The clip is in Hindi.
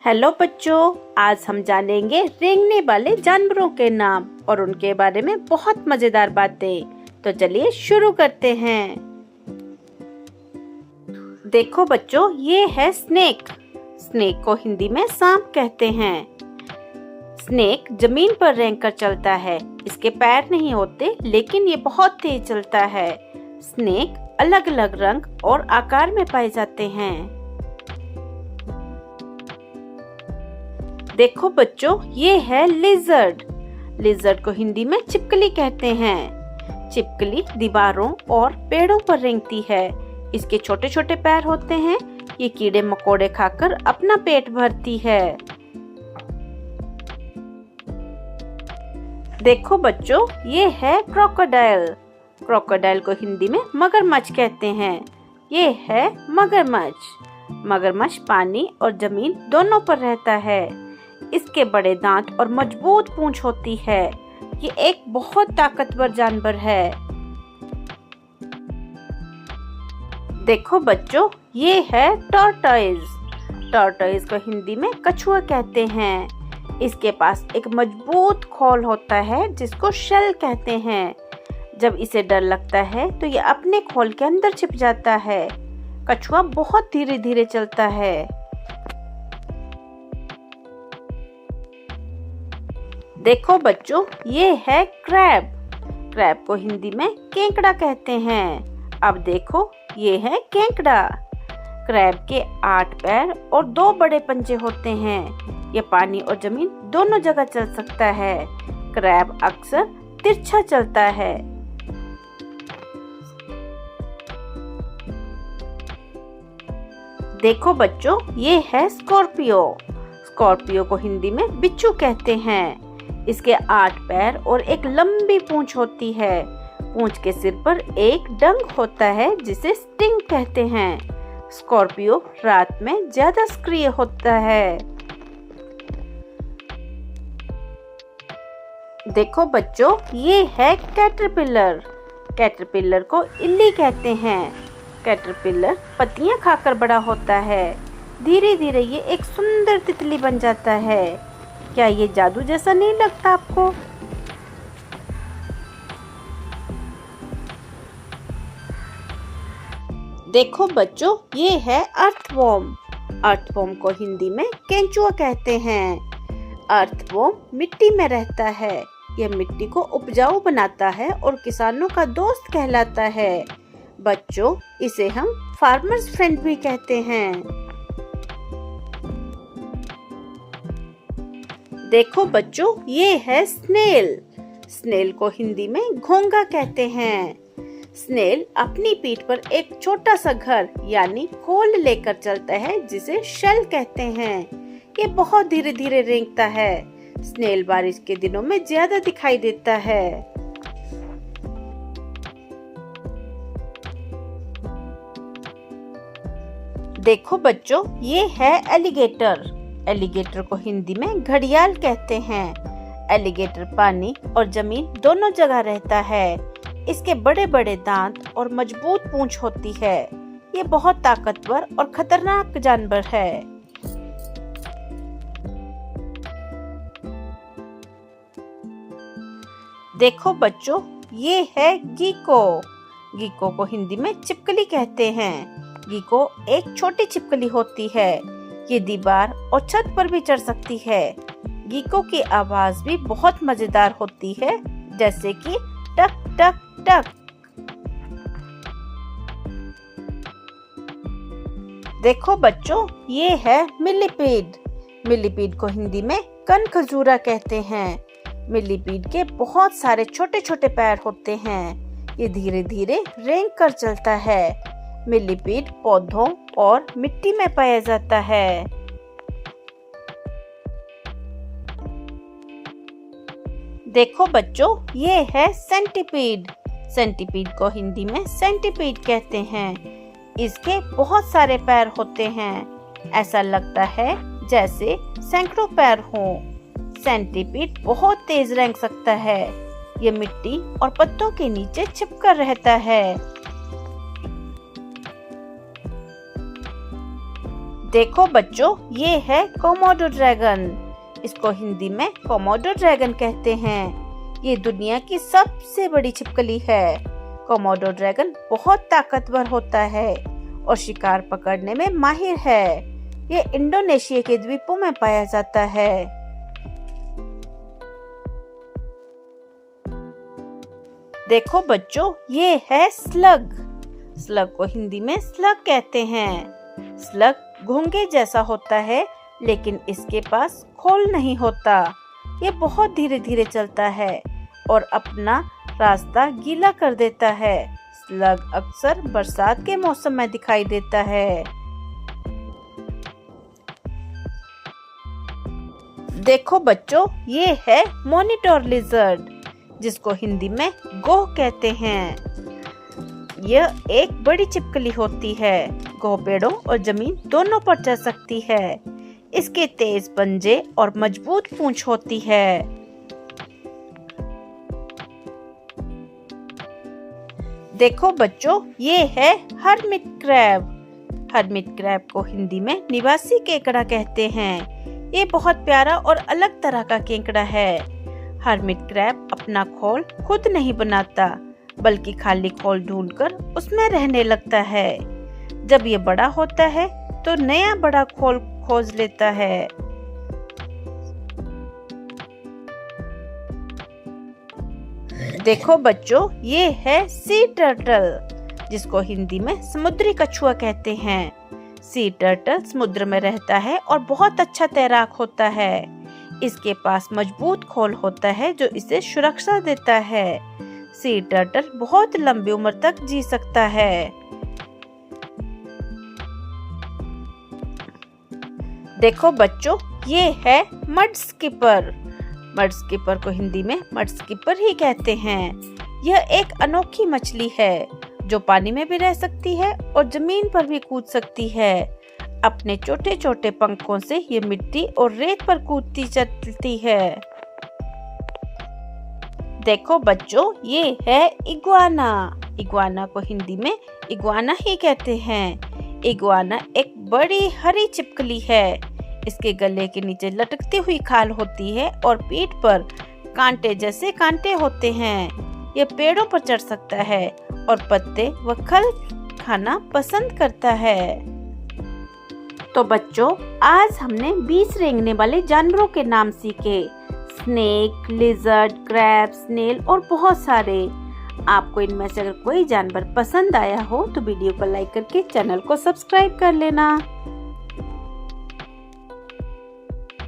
हेलो बच्चों, आज हम जानेंगे रेंगने वाले जानवरों के नाम और उनके बारे में बहुत मजेदार बातें। तो चलिए शुरू करते हैं। देखो बच्चों, ये है स्नेक। स्नेक को हिंदी में सांप कहते हैं। स्नेक जमीन पर रेंग कर चलता है। इसके पैर नहीं होते, लेकिन ये बहुत तेज चलता है। स्नेक अलग अलग रंग और आकार में पाए जाते हैं। देखो बच्चों, ये है लिजर्ड। लिजर्ड को हिंदी में छिपकली कहते हैं। छिपकली दीवारों और पेड़ों पर रेंगती है। इसके छोटे छोटे पैर होते हैं। ये कीड़े मकोड़े खाकर अपना पेट भरती है। देखो बच्चों, ये है क्रोकोडाइल। क्रोकोडाइल को हिंदी में मगरमच्छ कहते हैं। ये है मगरमच्छ। मगरमच्छ पानी और जमीन दोनों पर रहता है। इसके बड़े दांत और मजबूत पूंछ होती है। ये एक बहुत ताकतवर जानवर है। देखो बच्चों, ये है टॉर्टोइज। टॉर्टोइज को हिंदी में कछुआ कहते हैं। इसके पास एक मजबूत खोल होता है जिसको शेल कहते हैं। जब इसे डर लगता है तो ये अपने खोल के अंदर छिप जाता है। कछुआ बहुत धीरे धीरे चलता है। देखो बच्चों, ये है क्रैब। क्रैब को हिंदी में केकड़ा कहते हैं। अब देखो, ये है केकड़ा। क्रैब के 8 पैर और 2 बड़े पंजे होते हैं। ये पानी और जमीन दोनों जगह चल सकता है। क्रैब अक्सर तिरछा चलता है। देखो बच्चों, ये है स्कॉर्पियो। स्कॉर्पियो को हिंदी में बिच्छू कहते हैं। इसके 8 पैर और एक लंबी पूंछ होती है। पूंछ के सिर पर एक डंक होता है जिसे स्टिंग कहते हैं। स्कॉर्पियो रात में ज्यादा सक्रिय होता है। देखो बच्चों, ये है कैटरपिलर। कैटरपिलर को इल्ली कहते हैं। कैटरपिलर पत्तियां खाकर बड़ा होता है। धीरे धीरे ये एक सुंदर तितली बन जाता है। क्या ये जादू जैसा नहीं लगता आपको? देखो बच्चों, ये है अर्थवॉर्म। अर्थवॉर्म को हिंदी में केंचुआ कहते हैं। अर्थवॉर्म मिट्टी में रहता है। यह मिट्टी को उपजाऊ बनाता है और किसानों का दोस्त कहलाता है। बच्चों, इसे हम फार्मर्स फ्रेंड भी कहते हैं। देखो बच्चों, ये है स्नेल। स्नेल को हिंदी में घोंघा कहते हैं। स्नेल अपनी पीठ पर एक छोटा सा घर यानी खोल लेकर चलता है जिसे शेल कहते हैं। ये बहुत धीरे धीरे रेंगता है। स्नेल बारिश के दिनों में ज्यादा दिखाई देता है। देखो बच्चों, ये है एलिगेटर। एलिगेटर को हिंदी में घड़ियाल कहते हैं। एलिगेटर पानी और जमीन दोनों जगह रहता है। इसके बड़े बड़े दांत और मजबूत पूंछ होती है। ये बहुत ताकतवर और खतरनाक जानवर है। देखो बच्चों, ये है गीको। गीको को हिंदी में छिपकली कहते हैं। गीको एक छोटी छिपकली होती है। ये दीवार और छत पर भी चढ़ सकती है। गीको की आवाज भी बहुत मजेदार होती है, जैसे कि टक टक टक। देखो बच्चों, ये है मिलीपीड। मिलीपीड को हिंदी में कनखजूरा कहते हैं। मिलीपीड के बहुत सारे छोटे छोटे पैर होते हैं। ये धीरे धीरे रेंग कर चलता है। मिलीपीड पौधों और मिट्टी में पाया जाता है। देखो बच्चों, ये है सेंटीपीड। सेंटीपीड को हिंदी में सेंटीपीड कहते हैं। इसके बहुत सारे पैर होते हैं। ऐसा लगता है जैसे सैकड़ों पैर हों। सेंटीपीड बहुत तेज रेंग सकता है। ये मिट्टी और पत्तों के नीचे छिपकर रहता है। देखो बच्चों, ये है कोमोडो ड्रैगन। इसको हिंदी में कोमोडो ड्रैगन कहते हैं। ये दुनिया की सबसे बड़ी छिपकली है। कोमोडो ड्रैगन बहुत ताकतवर होता है और शिकार पकड़ने में माहिर है। ये इंडोनेशिया के द्वीपों में पाया जाता है। देखो बच्चों, ये है स्लग। स्लग को हिंदी में स्लग कहते हैं। स्लग घोंघे जैसा होता है, लेकिन इसके पास खोल नहीं होता। ये बहुत धीरे धीरे चलता है और अपना रास्ता गीला कर देता है। स्लग अक्सर बरसात के मौसम में दिखाई देता है। देखो बच्चों, ये है मॉनिटर लिजर्ड, जिसको हिंदी में गोह कहते हैं। यह एक बड़ी छिपकली होती है। गोह पेड़ों और जमीन दोनों पर चढ़ सकती है। इसके तेज पंजे और मजबूत पूंछ होती है। देखो बच्चों, ये है हर्मिट क्रैब। हर्मिट क्रैब को हिंदी में निवासी केकड़ा कहते हैं। ये बहुत प्यारा और अलग तरह का केकड़ा है। हर्मिट क्रैब अपना खोल खुद नहीं बनाता, बल्कि खाली खोल ढूंढकर उसमें रहने लगता है। जब ये बड़ा होता है तो नया बड़ा खोल खोज लेता है। देखो बच्चों, ये है सी टर्टल, जिसको हिंदी में समुद्री कछुआ कहते हैं। सी टर्टल समुद्र में रहता है और बहुत अच्छा तैराक होता है। इसके पास मजबूत खोल होता है जो इसे सुरक्षा देता है। सी टर्टल बहुत लंबी उम्र तक जी सकता है। देखो बच्चों, ये है मड स्किपर। मड स्किपर को हिंदी में मड स्किपर ही कहते हैं। यह एक अनोखी मछली है जो पानी में भी रह सकती है और जमीन पर भी कूद सकती है। अपने छोटे छोटे पंखों से ये मिट्टी और रेत पर कूदती चलती है। देखो बच्चों, ये है इग्वाना। इग्वाना को हिंदी में इग्वाना ही कहते हैं। इग्वाना एक बड़ी हरी छिपकली है। इसके गले के नीचे लटकती हुई खाल होती है और पीठ पर कांटे जैसे कांटे होते हैं। यह पेड़ों पर चढ़ सकता है और पत्ते व खल खाना पसंद करता है। तो बच्चों, आज हमने 20 रेंगने वाले जानवरों के नाम सीखे। स्नेक, लिजर्ड, क्रैब, स्नेल और बहुत सारे। आपको इनमें से अगर कोई जानवर पसंद आया हो तो वीडियो को लाइक करके चैनल को सब्सक्राइब कर लेना।